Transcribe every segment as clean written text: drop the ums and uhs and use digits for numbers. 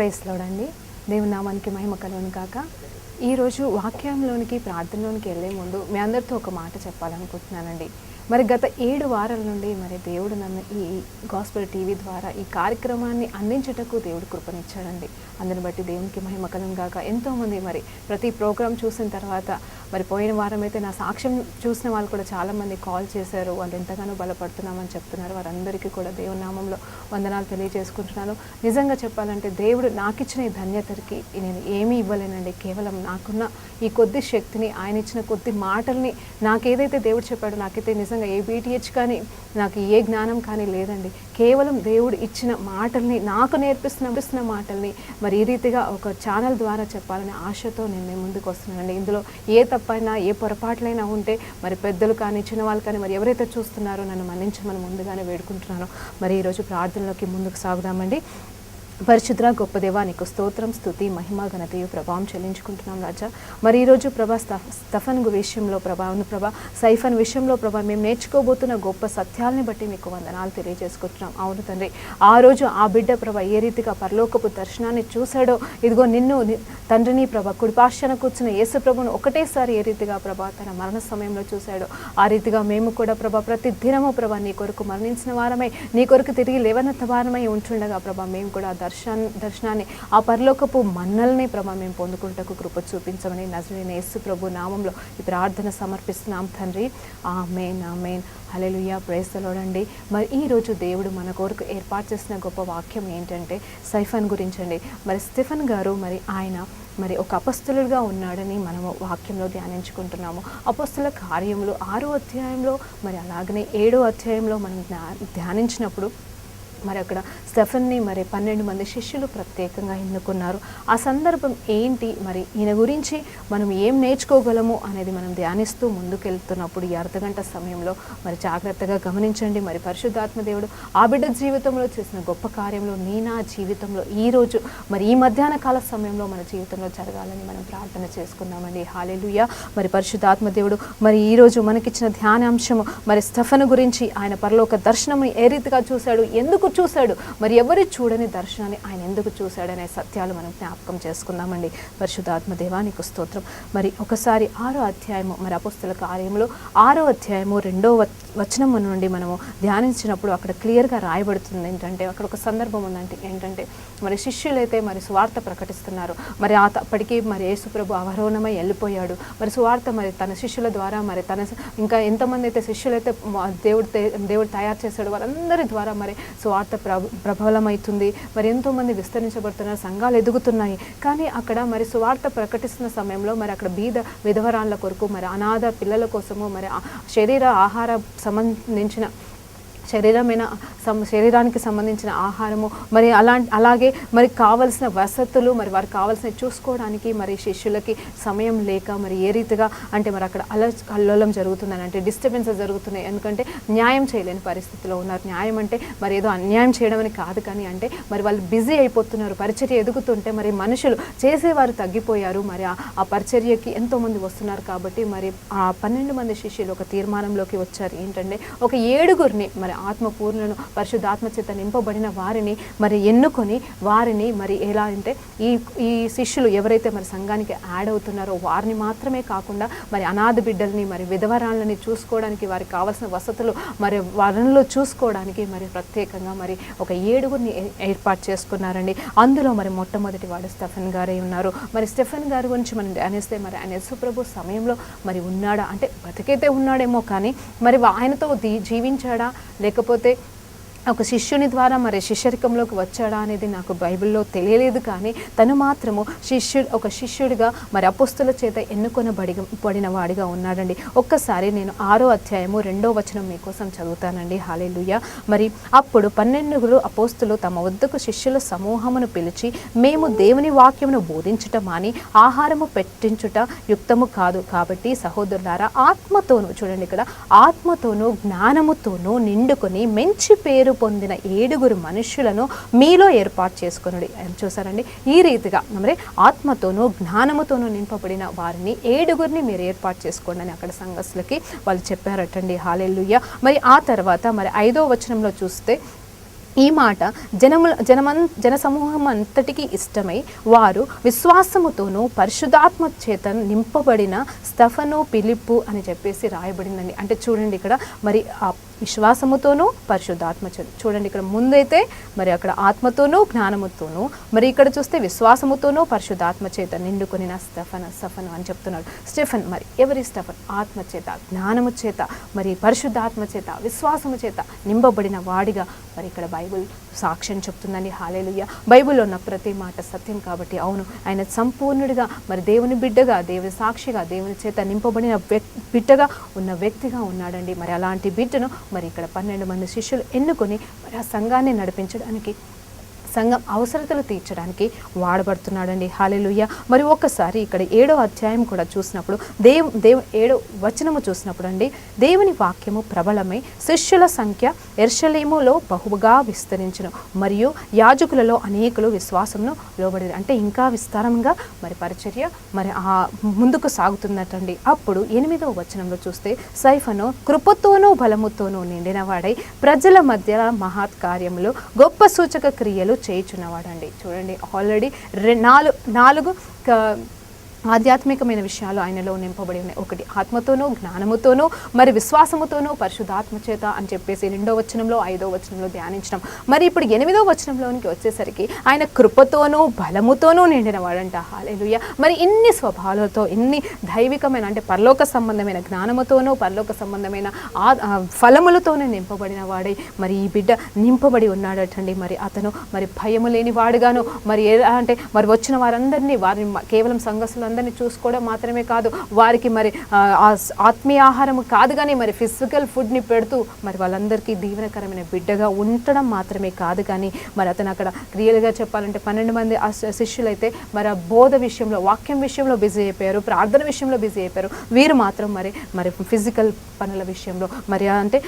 Praise lord అండి. దేవుని నామానికి మహిమ కలుగును గాక. ఈరోజు వాక్యంలోనికి ప్రార్థనలోనికి వెళ్ళే ముందు మీ అందరితో ఒక మాట చెప్పాలనుకుంటున్నానండి. మరి గత 7 వారాల నుండి మరి దేవుడు నన్ను ఈ గాస్పెల్ టీవీ ద్వారా ఈ కార్యక్రమాన్ని అందించుటకు దేవుడు కృపనిచ్చాడండి. అందుని బట్టి దేవునికి మహిమ కలుగును గాక. ఎంతోమంది మరి ప్రతి ప్రోగ్రాం చూసిన తర్వాత మరి పోయిన వారం అయితే నా సాక్ష్యం చూసిన వాళ్ళు కూడా చాలామంది కాల్ చేశారు. వాళ్ళు ఎంతగానో బలపడుతున్నామని చెప్తున్నారు. వారందరికీ కూడా దేవుని నామంలో వందనాలు తెలియజేసుకుంటున్నాను. నిజంగా చెప్పాలంటే దేవుడు నాకు ఇచ్చిన ఈ ధన్యతకి నేను ఏమీ ఇవ్వలేనండి. కేవలం నాకున్న ఈ కొద్ది శక్తిని, ఆయన ఇచ్చిన కొద్ది మాటల్ని, నాకేదైతే దేవుడు చెప్పాడో, నాకైతే నిజంగా ఏ బీటీహెచ్ కానీ నాకు ఏ జ్ఞానం కానీ లేదండి. కేవలం దేవుడు ఇచ్చిన మాటల్ని, నాకు నేర్పిస్తున్న మాటల్ని మరి ఈ రీతిగా ఒక ఛానల్ ద్వారా చెప్పాలనే ఆశతో నేను ముందుకు వస్తున్నానండి. ఇందులో ఏ తప్పైనా ఏ పొరపాట్లైనా ఉంటే మరి పెద్దలు కానీ చిన్నవాళ్ళు కానీ మరి ఎవరైతే చూస్తున్నారో నన్ను మన్నించమని ముందుగానే వేడుకుంటున్నాను. మరి ఈరోజు ప్రార్థనలోకి ముందుకు సాగుదామండి. పరిశుద్ర గొప్ప దేవా, నీకు స్తోత్రం, స్తుతి, మహిమ, ఘనతయు ప్రభావం చెల్లించుకుంటున్నాం రాజా. మరి ఈరోజు ప్రభా స్టెఫన్ విషయంలో ప్రభా సైఫన్ విషయంలో ప్రభా మేము నేర్చుకోబోతున్న గొప్ప సత్యాలని బట్టి మీకు వందనాలు తెలియజేసుకుంటున్నాం. అవును తండ్రి, ఆ రోజు ఆ బిడ్డ ప్రభా ఏ రీతిగా పరలోకపు దర్శనాన్ని చూశాడో, ఇదిగో నిన్ను తండ్రిని ప్రభా కుడిపార్శ్వన కూర్చున్న యేసు ప్రభును ఒకటేసారి ఏ రీతిగా ప్రభా తన మరణ సమయంలో చూశాడో, ఆ రీతిగా మేము కూడా ప్రభా ప్రతి దినము ప్రభా నీ కొరకు మరణించిన వారమై, నీ కొరకు తిరిగి లేవనెత్త వారమై ఉంటుండగా ప్రభా మేము కూడా దర్శనాన్ని, ఆ పరలోకపు మన్నల్ని ప్రభా మేము పొందుకుంటకు కృప చూపించమని నజరేయుడైన యేసు ప్రభు నామంలో ఈ ప్రార్థన సమర్పిస్తున్నాం తండ్రి. ఆమేన్, ఆమేన్, హల్లెలూయా, ప్రైజ్ ది లార్డ్ అండి. మరి ఈరోజు దేవుడు మన కొరకు ఏర్పాటు చేసిన గొప్ప వాక్యం ఏంటంటే సైఫన్ గురించండి. మరి స్టెఫన్ గారు మరి ఆయన మరి ఒక అపొస్తలుడుగా ఉన్నాడని మనము వాక్యంలో ధ్యానించుకుంటున్నాము. అపొస్తల కార్యములు 6వ అధ్యాయంలో మరి అలాగనే 7వ అధ్యాయంలో మనం ధ్యానించినప్పుడు మరి అక్కడ స్టెఫన్ని మరి 12 మంది శిష్యులు ప్రత్యేకంగా ఎన్నుకున్నారు. ఆ సందర్భం ఏంటి, మరి ఈయన గురించి మనం ఏం నేర్చుకోగలము అనేది మనం ధ్యానిస్తూ ముందుకెళ్తున్నప్పుడు ఈ అర్ధగంట సమయంలో మరి జాగ్రత్తగా గమనించండి. మరి పరిశుద్ధాత్మ దేవుడు ఆ బిడ్డ జీవితంలో చేసిన గొప్ప కార్యంలో నా జీవితంలో ఈరోజు మరి ఈ మధ్యాహ్న కాల సమయంలో మన జీవితంలో జరగాలని మనం ప్రార్థన చేసుకుందామండి. హల్లెలూయా. మరి పరిశుద్ధాత్మ దేవుడు మరి ఈరోజు మనకిచ్చిన ధ్యానాంశము మరి స్టెఫన్ గురించి, ఆయన పరలోక దర్శనం ఏ రీతిగా చూశాడు, ఎందుకు చూశాడు, మరి ఎవరు చూడని దర్శనాన్ని ఆయన ఎందుకు చూశాడనే సత్యాలు మనం జ్ఞాపకం చేసుకుందామండి. పరిశుద్ధాత్మ దేవానికి స్తోత్రం. మరి ఒకసారి 6వ అధ్యాయము మరి అపొస్తల కార్యములో 6వ అధ్యాయము 2వ వచనం నుండి మనము ధ్యానించినప్పుడు అక్కడ క్లియర్గా రాయబడుతుంది ఏంటంటే, అక్కడ ఒక సందర్భం ఉందంటే ఏంటంటే, మరి శిష్యులైతే మరి సువార్త ప్రకటిస్తున్నారు. మరి అప్పటికి మరి యేసుప్రభు అవరోహణమై వెళ్ళిపోయాడు. మరి సువార్త మరి తన శిష్యుల ద్వారా మరి ఇంకా ఎంతమంది అయితే శిష్యులైతే దేవుడు తయారు చేశాడు వారందరి ద్వారా మరి సువార్త ప్రబలమవుతుంది. మరి ఎంతోమంది విస్తరించబడుతున్నారు, సంఘాలు ఎదుగుతున్నాయి. కానీ అక్కడ మరి సువార్త ప్రకటిస్తున్న సమయంలో మరి అక్కడ బీద విధవరాళ్ళ కొరకు, మరి అనాథ పిల్లల కోసము, మరి శరీర ఆహార సంబంధించిన శరీరానికి సంబంధించిన ఆహారము, మరి అలాగే మరి కావలసిన వసతులు, మరి వారికి కావాల్సిన చూసుకోవడానికి మరి శిష్యులకి సమయం లేక మరి ఏ రీతిగా అంటే మరి అక్కడ అల్లలం జరుగుతుందని, అంటే డిస్టర్బెన్సెస్ జరుగుతున్నాయి. ఎందుకంటే న్యాయం చేయలేని పరిస్థితిలో ఉన్నారు. న్యాయం అంటే మరి ఏదో అన్యాయం చేయడం అని కాదు, కానీ అంటే మరి వాళ్ళు బిజీ అయిపోతున్నారు. పరిచర్య ఎదుగుతుంటే మరి మనుషులు చేసేవారు తగ్గిపోయారు. మరి ఆ పరిచర్యకి ఎంతోమంది వస్తున్నారు. కాబట్టి మరి ఆ 12 మంది శిష్యులు ఒక తీర్మానంలోకి వచ్చారు. ఏంటంటే ఒక 7గురిని మరి ఆత్మపూర్ణను పరిశుద్ధాత్మ చేత నింపబడిన వారిని మరి ఎన్నుకొని వారిని మరి ఎలా అంటే ఈ శిష్యులు ఎవరైతే మరి సంఘానికి యాడ్ అవుతున్నారో వారిని మాత్రమే కాకుండా మరి అనాథ బిడ్డల్ని, మరి విధవరాళ్ళని చూసుకోవడానికి, వారికి కావాల్సిన వసతులు మరి వారిలో చూసుకోవడానికి మరి ప్రత్యేకంగా మరి ఒక 7గురిని ఏర్పాటు చేసుకున్నారండి. అందులో మరి మొట్టమొదటి వాడు స్టెఫన్ గారే ఉన్నారు. మరి స్టెఫన్ గారి గురించి మనం ధ్యానిస్తే మరి ఆయన యేసుప్రభు సమయంలో మరి ఉన్నాడా అంటే బతికైతే ఉన్నాడేమో, కానీ మరి ఆయనతో జీవించాడా లేకపోతే ఒక శిష్యుని ద్వారా మరి శిష్యరికంలోకి వచ్చాడా అనేది నాకు బైబిల్లో తెలియలేదు. కానీ తను మాత్రము ఒక శిష్యుడిగా మరి అపొస్తలుల చేత ఎన్నుకొనబడిన వాడిగా ఉన్నాడండి. ఒక్కసారి నేను 6వ అధ్యాయము 2వ వచనం మీకోసం చదువుతానండి. హల్లెలూయా. మరి అప్పుడు 12 అపొస్తలులు తమ వద్దకు శిష్యుల సమూహమును పిలిచి, మేము దేవుని వాక్యమును బోధించుట మాని ఆహారము పెట్టించుట యుక్తము కాదు. కాబట్టి సహోదరులారా, ఆత్మతోను, చూడండి ఇక్కడ, ఆత్మతోను జ్ఞానముతోనూ నిండుకొని మంచి పేరు పొందిన 7 మనుషులను మీలో ఏర్పాటు చేసుకొనుడి. చూసారండి, ఈ రీతిగా మరి ఆత్మతోనూ జ్ఞానముతోనూ నింపబడిన వారిని 7గురిని మీరు ఏర్పాటు చేసుకోండి అని అక్కడ సంఘస్థులకి వాళ్ళు చెప్పారటండి. హల్లెలూయా. మరి ఆ తర్వాత మరి 5వ వచనంలో చూస్తే ఈ మాట జనసమూహం అంతటికీ ఇష్టమై వారు విశ్వాసముతోనూ పరిశుద్ధాత్మ చేత నింపబడిన స్తెఫను, ఫిలిప్పు అని చెప్పేసి రాయబడిందండి. అంటే చూడండి ఇక్కడ మరి ఆ విశ్వాసముతోనూ పరిశుద్ధాత్మ చేత, చూడండి ఇక్కడ ముందైతే మరి అక్కడ ఆత్మతోనూ జ్ఞానముతోనూ, మరి ఇక్కడ చూస్తే విశ్వాసముతోనూ పరిశుద్ధాత్మ చేత నిండుకొనిన స్టెఫను అని చెప్తున్నాడు. స్టెఫన్ మరి ఎవరి స్టెఫన్? ఆత్మ చేత, జ్ఞానము చేత, మరి పరిశుద్ధాత్మ చేత, విశ్వాసము చేత నింపబడిన వాడిగా మరి ఇక్కడ బైబిల్ సాక్ష్యం చెప్తుందండి. హల్లెలూయా. బైబిల్లో ఉన్న ప్రతి మాట సత్యం కాబట్టి అవును, ఆయన సంపూర్ణుడిగా మరి దేవుని బిడ్డగా, దేవుని సాక్షిగా, దేవుని చేత నింపబడిన బిడ్డగా ఉన్న వ్యక్తిగా ఉన్నాడండి. మరి అలాంటి బిడ్డను మరి ఇక్కడ 12 మంది శిష్యులు ఎన్నుకొని మరి ఆ సంఘాన్ని నడిపించడానికి, సంఘం అవసరతలు తీర్చడానికి వాడబడుతున్నాడండి. హల్లెలూయా. మరి ఒక్కసారి ఇక్కడ 7వ అధ్యాయం కూడా చూసినప్పుడు దేవు 7వ వచనము చూసినప్పుడు అండి, దేవుని వాక్యము ప్రబలమై శిష్యుల సంఖ్య యెరూషలేములో బహుగా విస్తరించును, మరియు యాజకులలో అనేకులు విశ్వాసమును లోబడిరి. అంటే ఇంకా విస్తారంగా మరి పరిచర్య మరి ముందుకు సాగుతున్నట్టండి. అప్పుడు 8వ వచనంలో చూస్తే సైఫను కృపతోనూ బలముతోనూ నిండినవాడై ప్రజల మధ్య మహత్ కార్యములు గొప్ప సూచక క్రియలు చేయుచున్నవాడండి. చూడండి, ఆల్రెడీ 4 ఆధ్యాత్మికమైన విషయాలు ఆయనలో నింపబడి ఉన్నాయి. ఒకటి ఆత్మతోనూ, జ్ఞానముతోనూ, మరి విశ్వాసముతోనూ, పరిశుద్ధాత్మ చేత అని చెప్పేసి 2వ వచనంలో 5వ వచనంలో ధ్యానించడం. మరి ఇప్పుడు 8వ వచనంలోనికి వచ్చేసరికి ఆయన కృపతోనూ బలముతోనూ నిండిన వాడంట. హల్లెలూయా. మరి ఇన్ని స్వభావాలతో, ఇన్ని దైవికమైన అంటే పరలోక సంబంధమైన జ్ఞానముతోనూ, పరలోక సంబంధమైన ఫలములతోనే నింపబడిన వాడై మరి ఈ బిడ్డ నింపబడి ఉన్నాడటండి. మరి అతను మరి భయము లేని వాడుగాను, మరి ఎలా అంటే మరి వచ్చిన వారందరినీ, వారిని కేవలం సంఘస్థులు అందరినీ చూసుకోవడం మాత్రమే కాదు, వారికి మరి ఆత్మీయ ఆహారం కాదు కానీ మరి ఫిజికల్ ఫుడ్ని పెడుతూ మరి వాళ్ళందరికీ దీవెనకరమైన బిడ్డగా ఉండడం మాత్రమే కాదు కానీ మరి అతను అక్కడ రియల్గా చెప్పాలంటే 12 మంది శిష్యులైతే మరి ఆ బోధ విషయంలో, వాక్యం విషయంలో బిజీ అయిపోయారు, ప్రార్థన విషయంలో బిజీ అయిపోయారు. వీరు మాత్రం మరి ఫిజికల్ పనుల విషయంలో, మరి అంటే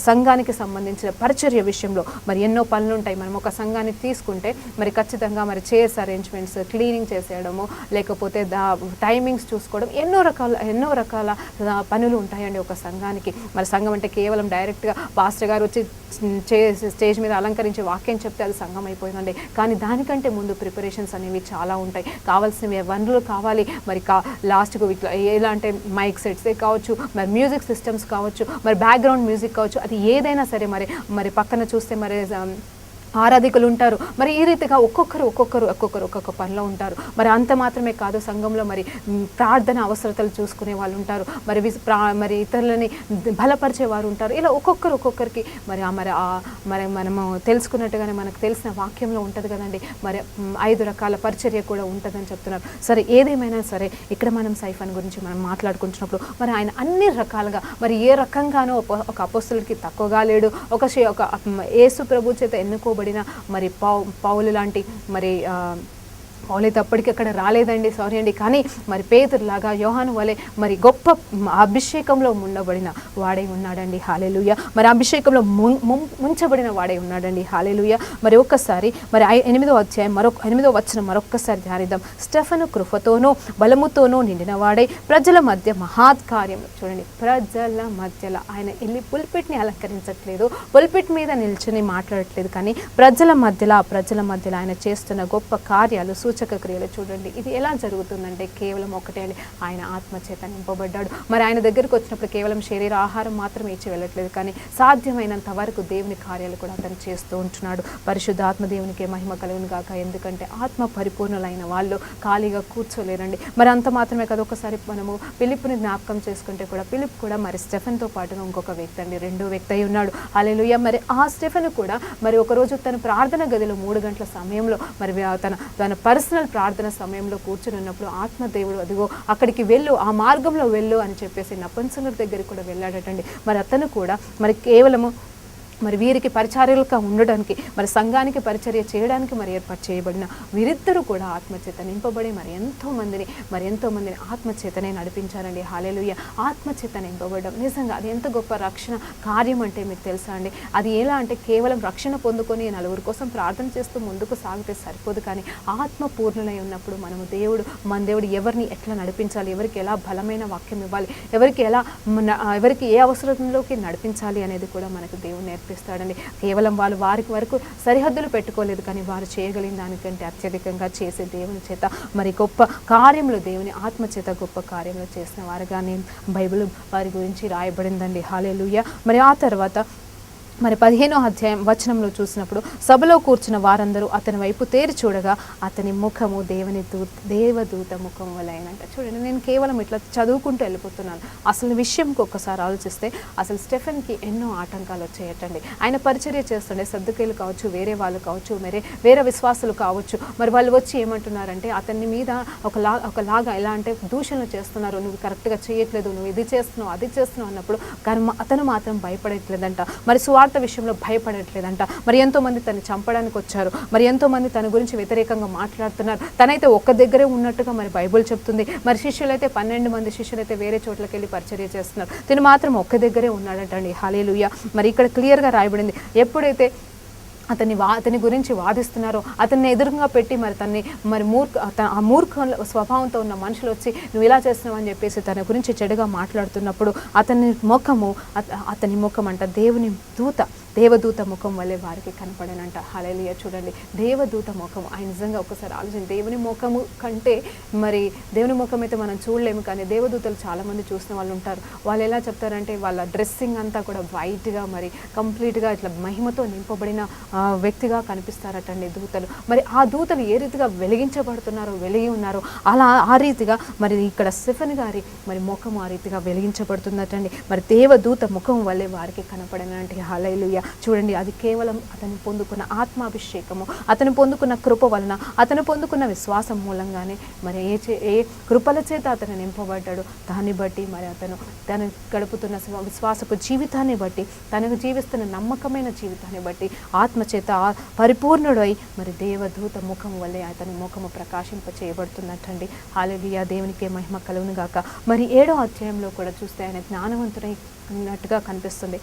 సంఘానికి సంబంధించిన పరిచర్య విషయంలో మరి ఎన్నో పనులు ఉంటాయి. మనం ఒక సంఘాన్ని తీసుకుంటే మరి ఖచ్చితంగా మరి చైర్స్ అరేంజ్మెంట్స్, క్లీనింగ్ చేసేయడము, లేకపోతే టైమింగ్స్ చూసుకోవడం, ఎన్నో రకాల పనులు ఉంటాయండి ఒక సంఘానికి. మరి సంఘం అంటే కేవలం డైరెక్ట్గా పాస్టర్ గారు వచ్చి స్టేజ్ మీద అలంకరించి వాక్యం చెప్తే అది సంఘం అయిపోయిందండి. కానీ దానికంటే ముందు ప్రిపరేషన్స్ అనేవి చాలా ఉంటాయి. కావాల్సినవి వనరులు కావాలి. మరి లాస్ట్కు ఇట్లా ఎలా అంటే మైక్ సెట్సే కావచ్చు, మరి మ్యూజిక్ సిస్టమ్స్ కావచ్చు, మరి బ్యాక్గ్రౌండ్ మ్యూజిక్ కావచ్చు, అది ఏదైనా సరే మరి పక్కన చూస్తే మరి ఆరాధికులు ఉంటారు. మరి ఈ రీతిగా ఒక్కొక్క పనిలో ఉంటారు. మరి అంత మాత్రమే కాదు, సంఘంలో మరి ప్రార్థన అవసరతలు చూసుకునే వాళ్ళు ఉంటారు, మరి ఇతరులని బలపరిచే వారు ఉంటారు. ఇలా ఒక్కొక్కరికి మరి మనము తెలుసుకున్నట్టుగానే మనకు తెలిసిన వాక్యంలో ఉంటుంది కదండి, మరి 5 రకాల పరిచర్య కూడా ఉంటుందని చెప్తున్నారు. సరే, ఏదేమైనా సరే ఇక్కడ మనం సైఫన్ గురించి మనం మాట్లాడుకుంటున్నప్పుడు మరి ఆయన అన్ని రకాలుగా మరి ఏ రకంగానో ఒక అపోస్తలుడికి తక్కువగా లేడు. ఒక యేసు ప్రభు చేత ఎన్నుకోబడి మరి పౌలు లాంటి మరి పౌలైతే అప్పటికి అక్కడ రాలేదండి, సారీ అండి. కానీ మరి పేతురులాగా, యోహాను వలె మరి గొప్ప అభిషేకంలో ఉండబడిన వాడై ఉన్నాడండి. హల్లెలూయా. మరి అభిషేకంలో ముంచబడిన వాడై ఉన్నాడండి. హల్లెలూయా. మరి ఒక్కసారి మరి 8వ అధ్యాయం 8వ వచనం మరొక్కసారి ధ్యానిద్దాం. స్టెఫను కృపతోనూ బలముతోనూ నిండిన వాడై ప్రజల మధ్య మహత్ కార్యం. చూడండి, ప్రజల మధ్యలో ఆయన వెళ్ళి పుల్పిట్ని అలంకరించట్లేదు, పుల్పిట్ మీద నిల్చుని మాట్లాడట్లేదు, కానీ ప్రజల మధ్యలో ఆయన చేస్తున్న గొప్ప కార్యాలు, సూచక క్రియలు చూడండి. ఇది ఎలా జరుగుతుందంటే కేవలం ఒకటే అండి, ఆయన ఆత్మచేత నింపబడ్డాడు. మరి ఆయన దగ్గరకు వచ్చినప్పుడు కేవలం శరీర ఆహారం మాత్రమే ఇచ్చి వెళ్ళట్లేదు, కానీ సాధ్యమైనంత వరకు దేవుని కార్యాలు కూడా అతను చేస్తూ ఉంటున్నాడు. పరిశుద్ధాత్మ దేవునికి మహిమ కలుగును గాక. ఎందుకంటే ఆత్మ పరిపూర్ణులైన వాళ్ళు ఖాళీగా కూర్చోలేరండి. మరి అంత మాత్రమే కదా, ఒకసారి మనము ఫిలిప్పుని జ్ఞాపకం చేసుకుంటే కూడా ఫిలిప్ కూడా మరి స్టెఫెన్తో పాటుగా ఇంకొక వ్యక్తి అండి, 2వ వ్యక్తి అయి ఉన్నాడు. హల్లెలూయా. మరి ఆ స్టెఫెన్ కూడా మరి ఒకరోజు తన ప్రార్థన గదిలో 3 గంటల సమయంలో మరి తన పర్సనల్ ప్రార్థన సమయంలో కూర్చుని ఉన్నప్పుడు ఆత్మదేవుడు అదిగో అక్కడికి వెళ్ళు, ఆ మార్గంలో వెళ్ళు అని చెప్పేసి నపుంసకుడి దగ్గరికి కూడా వెళ్ళాడటండి. మరి అతను కూడా మరి కేవలము మరి వీరికి పరిచర్యలుగా ఉండడానికి, మరి సంఘానికి పరిచర్య చేయడానికి మరి ఏర్పాటు చేయబడిన వీరిద్దరూ కూడా ఆత్మచేత నింపబడి మరి ఎంతో మందిని ఆత్మచేతనే నడిపించారండి. హల్లెలూయా. ఆత్మచేత నింపబడడం నిజంగా అది ఎంత గొప్ప రక్షణ కార్యం అంటే మీకు తెలుసా అండి. అది ఎలా అంటే కేవలం రక్షణ పొందుకొని నలుగురి కోసం ప్రార్థన చేస్తూ ముందుకు సాగితే సరిపోదు, కానీ ఆత్మ పూర్ణులై ఉన్నప్పుడు మన దేవుడు ఎవరిని ఎట్లా నడిపించాలి, ఎవరికి ఎలా బలమైన వాక్యం ఇవ్వాలి, ఎవరికి ఏ అవసరంలోకి నడిపించాలి అనేది కూడా మనకు దేవుడు నడిపిస్తాడండి. కేవలం వాళ్ళు వారికి వరకు సరిహద్దులు పెట్టుకోలేదు, కానీ వారు చేయగలిగిన దానికంటే అత్యధికంగా చేసే దేవుని చేత మరి గొప్ప కార్యములు, దేవుని ఆత్మ చేత గొప్ప కార్యములు చేసిన వారుగానే బైబిల్ వారి గురించి రాయబడిందండి. హల్లెలూయా. మరి ఆ తర్వాత మరి 15వ అధ్యాయం వచనంలో చూసినప్పుడు సభలో కూర్చున్న వారందరూ అతని వైపు తేరి చూడగా అతని ముఖము దేవదూత ముఖం వలెనంట. చూడండి, నేను కేవలం ఇట్లా చదువుకుంటూ వెళ్ళిపోతున్నాను. అసలు విషయంకి ఒక్కసారి ఆలోచిస్తే అసలు స్టెఫెన్కి ఎన్నో ఆటంకాలు వచ్చేయటండి. ఆయన పరిచర్య చేస్తుండే సద్దుకేలు కావచ్చు, వేరే వాళ్ళు కావచ్చు, వేరే విశ్వాసులు కావచ్చు, మరి వాళ్ళు వచ్చి ఏమంటున్నారంటే అతని మీద ఒకలాగా ఎలా అంటే దూషణలు చేస్తున్నారు. నువ్వు కరెక్ట్గా చేయట్లేదు, నువ్వు ఇది చేస్తున్నావు అది చేస్తున్నావు అన్నప్పుడు కానీ అతను మాత్రం భయపడట్లేదంట. మరి సువార్త విషయంలో భయపడట్లేదంట. మరి ఎంతోమంది తను చంపడానికి వచ్చారు, మరి ఎంతోమంది తన గురించి వ్యతిరేకంగా మాట్లాడుతున్నారు. తనైతే ఒక్క దగ్గరే ఉన్నట్టుగా మరి బైబిల్ చెప్తుంది. మరి శిష్యులైతే 12 మంది శిష్యులైతే వేరే చోట్లకి వెళ్ళి పరిచర్య చేస్తున్నారు, తిను మాత్రం ఒక్క దగ్గరే ఉన్నాడటండి. హల్లెలూయా. మరి ఇక్కడ క్లియర్గా రాయబడింది, ఎప్పుడైతే అతని గురించి వాదిస్తున్నారో అతన్ని ఎదురుగా పెట్టి మరి తన్ని మరి ఆ మూర్ఖ స్వభావంతో ఉన్న మనుషులు వచ్చి నువ్వు ఇలా చేస్తున్నావు అని చెప్పేసి తన గురించి చెడుగా మాట్లాడుతున్నప్పుడు అతని ముఖం అంట దేవదూత ముఖం వల్లే వారికి కనపడనంట. హల్లెలూయా. చూడండి, దేవదూత ముఖం, ఆయన నిజంగా ఒకసారి ఆలోచించి దేవుని ముఖము కంటే మరి దేవుని ముఖం అయితే మనం చూడలేము, కానీ దేవదూతలు చాలామంది చూసిన వాళ్ళు ఉంటారు. వాళ్ళు ఎలా చెప్తారంటే వాళ్ళ డ్రెస్సింగ్ అంతా కూడా వైట్గా మరి కంప్లీట్గా ఇట్లా మహిమతో నింపబడిన వ్యక్తిగా కనిపిస్తారటండి దూతలు. మరి ఆ దూతలు ఏ రీతిగా వెలిగి ఉన్నారో అలా ఆ రీతిగా మరి ఇక్కడ స్టెఫెన్ గారి మరి ముఖం ఆ రీతిగా వెలిగించబడుతుందటండి. మరి దేవదూత ముఖం వల్లే వారికి కనపడనంటే. హల్లెలూయా. చూడండి, అది కేవలం అతను పొందుకున్న ఆత్మాభిషేకము, అతను పొందుకున్న కృప వలన, అతను పొందుకున్న విశ్వాసం మూలంగానే మరి ఏ కృపల చేత అతను నింపబడ్డాడు దాన్ని బట్టి మరి తను గడుపుతున్న విశ్వాసపు జీవితాన్ని బట్టి, తనకు జీవిస్తున్న నమ్మకమైన జీవితాన్ని బట్టి ఆత్మచేత పరిపూర్ణుడై మరి దేవదూత ముఖం వల్లే అతని ముఖము ప్రకాశింప చేయబడుతున్నట్టండి. హల్లెలూయా. దేవునికే మహిమ కలుగును గాక. మరి 7వ అధ్యాయంలో కూడా చూస్తే ఆయన జ్ఞానవంతుడైనట్టుగా కనిపిస్తుంది.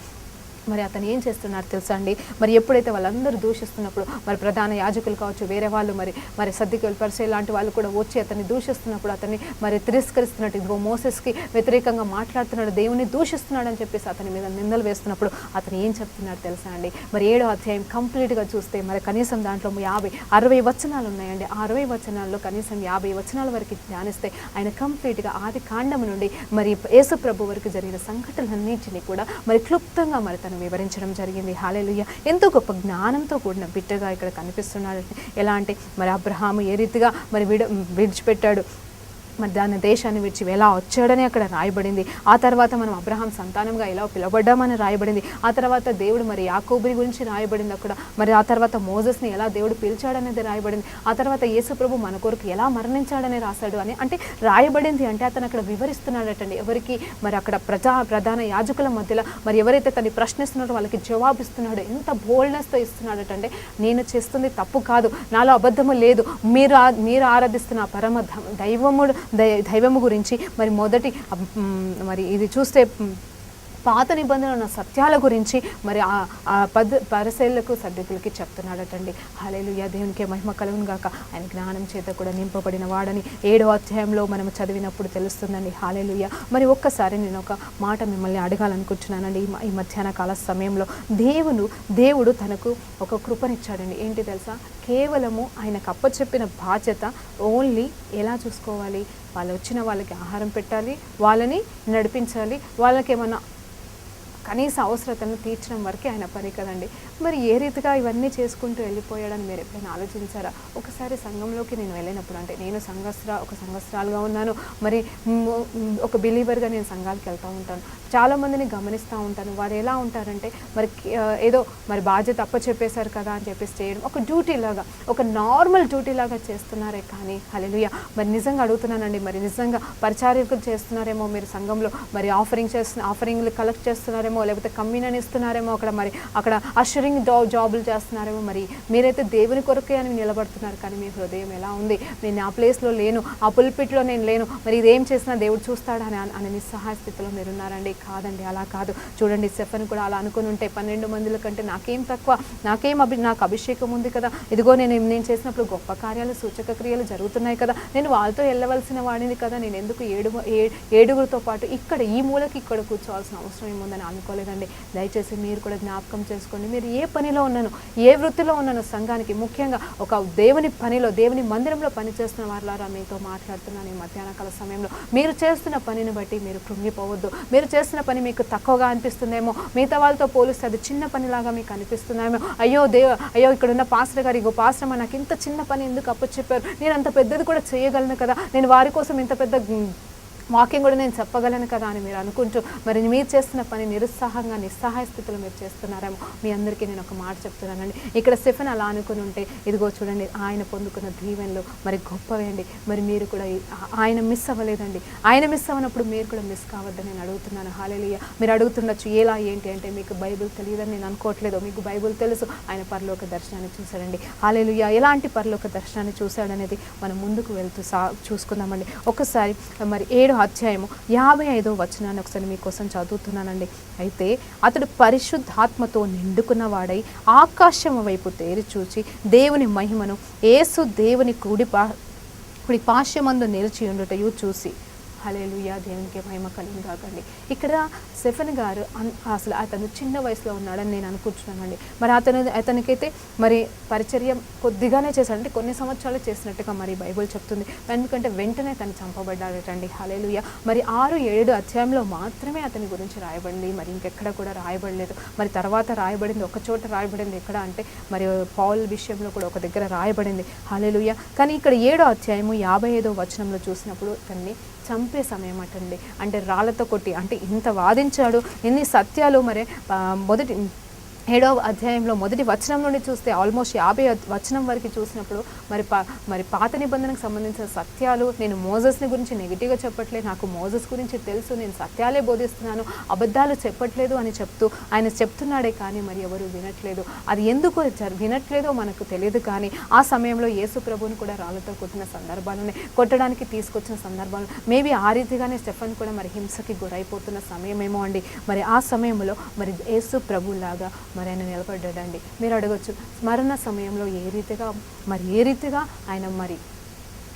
మరి అతను ఏం చేస్తున్నారు తెలుసా అండి, మరి ఎప్పుడైతే వాళ్ళందరూ దూషిస్తున్నప్పుడు మరి ప్రధాన యాజకులు కావచ్చు, వేరే వాళ్ళు మరి సద్దుకేలు పరిసయ్యులు లాంటి వాళ్ళు కూడా వచ్చి అతన్ని దూషిస్తున్నప్పుడు అతన్ని మరి తిరస్కరిస్తున్నట్టు, ఇదిగో మోసెస్కి వ్యతిరేకంగా మాట్లాడుతున్నాడు, దేవుని దూషిస్తున్నాడు అని చెప్పేసి అతని మీద నిందలు వేస్తున్నప్పుడు అతను ఏం చెప్తున్నాడు తెలుసా అండి. మరి 7వ అధ్యాయం కంప్లీట్గా చూస్తే మరి కనీసం దాంట్లో 60 వచనాలు ఉన్నాయండి. ఆ 60 వచనాల్లో కనీసం 50 వచనాల వరకు ధ్యానిస్తే ఆయన కంప్లీట్గా ఆది కాండము నుండి మరి యేసు ప్రభు వరకు జరిగిన సంఘటనలన్నింటినీ కూడా మరి క్లుప్తంగా మరి వివరించడం జరిగింది. హల్లెలూయా. ఎంతో గొప్ప జ్ఞానంతో కూడిన బిడ్డగా ఇక్కడ కనిపిస్తున్నాడు. ఎలా అంటే మరి అబ్రహాము ఏ రీతిగా మరి విడిచిపెట్టాడు, మరి దాని దేశాన్ని విడిచి ఎలా వచ్చాడని అక్కడ రాయబడింది. ఆ తర్వాత మనం అబ్రహాం సంతానంగా ఎలా పిలవబడ్డామని రాయబడింది. ఆ తర్వాత దేవుడు మరి యాకోబుని గురించి రాయబడింది అక్కడ. మరి ఆ తర్వాత మోజెస్ని ఎలా దేవుడు పిలిచాడనేది రాయబడింది. ఆ తర్వాత యేసు ప్రభు మన కొరకు ఎలా మరణించాడని రాశాడు అని అంటే రాయబడింది. అంటే అతను అక్కడ వివరిస్తున్నాడటండి. ఎవరికి మరి అక్కడ ప్రధాన యాజకుల మధ్యలో మరి ఎవరైతే తను ప్రశ్నిస్తున్నారో వాళ్ళకి జవాబు ఇస్తున్నాడు. ఎంత బోల్డ్నెస్తో ఇస్తున్నాడటంటే, నేను చేస్తుంది తప్పు కాదు, నాలో అబద్ధము లేదు, మీరు ఆరాధిస్తున్న పరమ దైవము గురించి మరి ఇది చూస్తే పాత నిబంధనలు ఉన్న సత్యాల గురించి మరి ఆ పరిసయ్యులకు సద్దుకులకి చెప్తున్నాడటండి. హల్లెలూయా. దేవునికే మహిమ కలుగును గాక. ఆయన జ్ఞానం చేత కూడా నింపబడిన వాడని 7వ అధ్యాయంలో మనం చదివినప్పుడు తెలుస్తుందండి. హల్లెలూయా. మరి ఒక్కసారి నేను ఒక మాట మిమ్మల్ని అడగాలనుకుంటున్నానండి. ఈ మధ్యాహ్న కాల సమయంలో దేవుడు తనకు ఒక కృపనిచ్చాడండి. ఏంటి తెలుసా, కేవలము ఆయనకు అప్పచెప్పిన బాధ్యత ఓన్లీ ఎలా చూసుకోవాలి, వాళ్ళు వచ్చిన వాళ్ళకి ఆహారం పెట్టాలి, వాళ్ళని నడిపించాలి, వాళ్ళకి ఏమన్నా కనీస అవసరతలను తీర్చడం వరకే ఆయన పని కదండి. మరి ఏ రీతిగా ఇవన్నీ చేసుకుంటూ వెళ్ళిపోయాడని మీరు ఎప్పుడైనా ఆలోచించారా? ఒకసారి సంఘంలోకి నేను వెళ్ళినప్పుడు, అంటే నేను ఒక సంఘస్థురాలుగా ఉన్నాను, మరి ఒక బిలీవర్గా నేను సంఘాలకు వెళ్తూ ఉంటాను, చాలామందిని గమనిస్తూ ఉంటాను. వారు ఎలా ఉంటారంటే మరి ఏదో మరి బాధ్యత అప్పచెప్పేశారు కదా అని చెప్పేసి చేయడం ఒక డ్యూటీ లాగా, ఒక నార్మల్ డ్యూటీ లాగా చేస్తున్నారే. కానీ హల్లెలూయా, మరి నిజంగా అడుగుతున్నానండి, మరి నిజంగా పరిచారకులు చేస్తున్నారేమో మీరు సంఘంలో, మరి ఆఫరింగ్లు కలెక్ట్ చేస్తున్నారేమో, లేకపోతే కమ్యూనియన్ ఇస్తున్నారేమో, అక్కడ అషరింగ్ మార్నింగ్ జాబులు చేస్తున్నారేమో, మరి మీరైతే దేవుని కొరకే అని నిలబడుతున్నారు, కానీ మీ హృదయం ఎలా ఉంది? నేను ఆ ప్లేస్లో లేను, ఆ పుల్పిట్లో నేను లేను, మరి ఇదేం చేసినా దేవుడు చూస్తాడా అని నిస్సహాయ స్థితిలో మీరున్నారండి. కాదండి, అలా కాదు. చూడండి, స్టెఫెన్ కూడా అలా అనుకుని ఉంటే 12 మందిల కంటే నాకేం తక్కువ, నాకు అభిషేకం ఉంది కదా, ఇదిగో నేను చేసినప్పుడు గొప్ప కార్యాలు సూచక క్రియలు జరుగుతున్నాయి కదా, నేను వాళ్ళతో వెళ్ళవలసిన వాడిని కదా, నేను ఎందుకు ఏడుగురితో పాటు ఈ మూలకి ఇక్కడ కూర్చోవాల్సిన అవసరం ఏముందని అనుకోలేదండి. దయచేసి మీరు కూడా జ్ఞాపకం చేసుకోండి. మీరు ఏ పనిలో ఉన్నాను, ఏ వృత్తిలో ఉన్నాను, సంఘానికి ముఖ్యంగా ఒక దేవుని పనిలో, దేవుని మందిరంలో పనిచేస్తున్న వారిలారా మీతో మాట్లాడుతున్నాను ఈ మధ్యాహ్న కాల సమయంలో. మీరు చేస్తున్న పనిని బట్టి మీరు కృంగిపోవద్దు. మీరు చేస్తున్న పని మీకు తక్కువగా అనిపిస్తుందేమో, మిగతా వాళ్ళతో పోలిస్తే అది చిన్న పనిలాగా మీకు అనిపిస్తుందేమో. అయ్యో ఇక్కడున్న పాస్టర్ గారు, ఇగో పాస్టర్ అమ్మ నాకు ఇంత చిన్న పని ఎందుకు అప్పచెప్పారు, నేను అంత పెద్దది కూడా చేయగలను కదా, నేను వారి కోసం ఇంత పెద్ద వాక్యం కూడా నేను చెప్పగలను కదా అని మీరు అనుకుంటూ, మరి మీరు చేస్తున్న పని నిరుత్సాహంగా నిస్సహాయ స్థితిలో మీరు చేస్తున్నారేమో. మీ అందరికీ నేను ఒక మాట చెప్తున్నానండి. ఇక్కడ స్టెఫెన్ అలా అనుకుని ఉంటే, ఇదిగో చూడండి, ఆయన పొందుకున్న దీవెనలు మరి గొప్పవేయండి. మరి మీరు కూడా ఆయన మిస్ అవ్వలేదండి. ఆయన మిస్ అవ్వనప్పుడు మీరు కూడా మిస్ కావద్దని నేను అడుగుతున్నాను. హల్లెలూయా. మీరు అడుగుతుండొచ్చు, ఎలా ఏంటి అంటే, మీకు బైబిల్ తెలియదని నేను అనుకోవట్లేదు, మీకు బైబిల్ తెలుసు. ఆయన పరలోక దర్శనాన్ని చూశాడండి. హల్లెలూయా. ఎలాంటి పరలోక దర్శనాన్ని చూశాడనేది మనం ముందుకు వెళ్తూ చూసుకుందామండి. ఒకసారి మరి 7వ అధ్యాయము 55వ వచనాన్ని ఒకసారి మీకోసం చదువుతున్నానండి. అయితే అతడు పరిశుద్ధాత్మతో నిండుకున్న వాడై ఆకాశం వైపు తేరి చూచి దేవుని మహిమను, యేసు దేవుని కుడి పార్శ్వమందు నిలిచి ఉండుటయు చూసి. హల్లెలూయా. దేవునికి మహిమ కలుగును గాకండి. ఇక్కడ స్టెఫెన్ గారు అసలు అతను చిన్న వయసులో ఉన్నాడని నేను అనుకుంటున్నానండి. మరి అతనికైతే మరి పరిచర్య కొద్దిగానే చేశాడంటే, కొన్ని సంవత్సరాలు చేసినట్టుగా మరి బైబిల్ చెప్తుంది. ఎందుకంటే వెంటనే తను చంపబడ్డాడటండి. హల్లెలూయా. మరి 6-7 అధ్యాయంలో మాత్రమే అతని గురించి రాయబడింది, మరి ఇంకెక్కడ కూడా రాయబడలేదు. మరి తర్వాత రాయబడింది, ఒక చోట రాయబడింది. ఎక్కడ అంటే మరి పౌల్ విషయంలో కూడా ఒక దగ్గర రాయబడింది. హల్లెలూయా. కానీ ఇక్కడ 7వ అధ్యాయము 55వ వచనంలో చూసినప్పుడు తన్ని చంపే సమయం అటండి. అంటే రాళ్ళతో కొట్టి, అంటే ఇంత వాదించాడు, ఎన్ని సత్యాలు. మరి మొదటి 7వ అధ్యాయంలో మొదటి వచనం నుండి చూస్తే ఆల్మోస్ట్ 50 వచనం వరకు చూసినప్పుడు మరి పాత నిబంధనకు సంబంధించిన సత్యాలు, నేను మోజెస్ని గురించి నెగిటివ్గా చెప్పట్లేదు, నాకు మోజెస్ గురించి తెలుసు, నేను సత్యాలే బోధిస్తున్నాను, అబద్ధాలు చెప్పట్లేదు అని చెప్తూ ఆయన చెప్తున్నాడే, కానీ మరి ఎవరు వినట్లేదు. అది ఎందుకు వినట్లేదో మనకు తెలియదు. కానీ ఆ సమయంలో యేసు ప్రభువుని కూడా రాళ్ళతో కొట్టిన సందర్భాలనే, కొట్టడానికి తీసుకొచ్చిన సందర్భాలు, మేబీ ఆ రీతిగానే స్టెఫెన్ కూడా మరి హింసకి గురైపోతున్న సమయమేమో అండి. మరి ఆ సమయంలో మరి యేసు ప్రభులాగా మరి ఆయన నిలబడ్డాడండి. మీరు అడగచ్చు, మరణ సమయంలో ఏ రీతిగా ఆయన మరి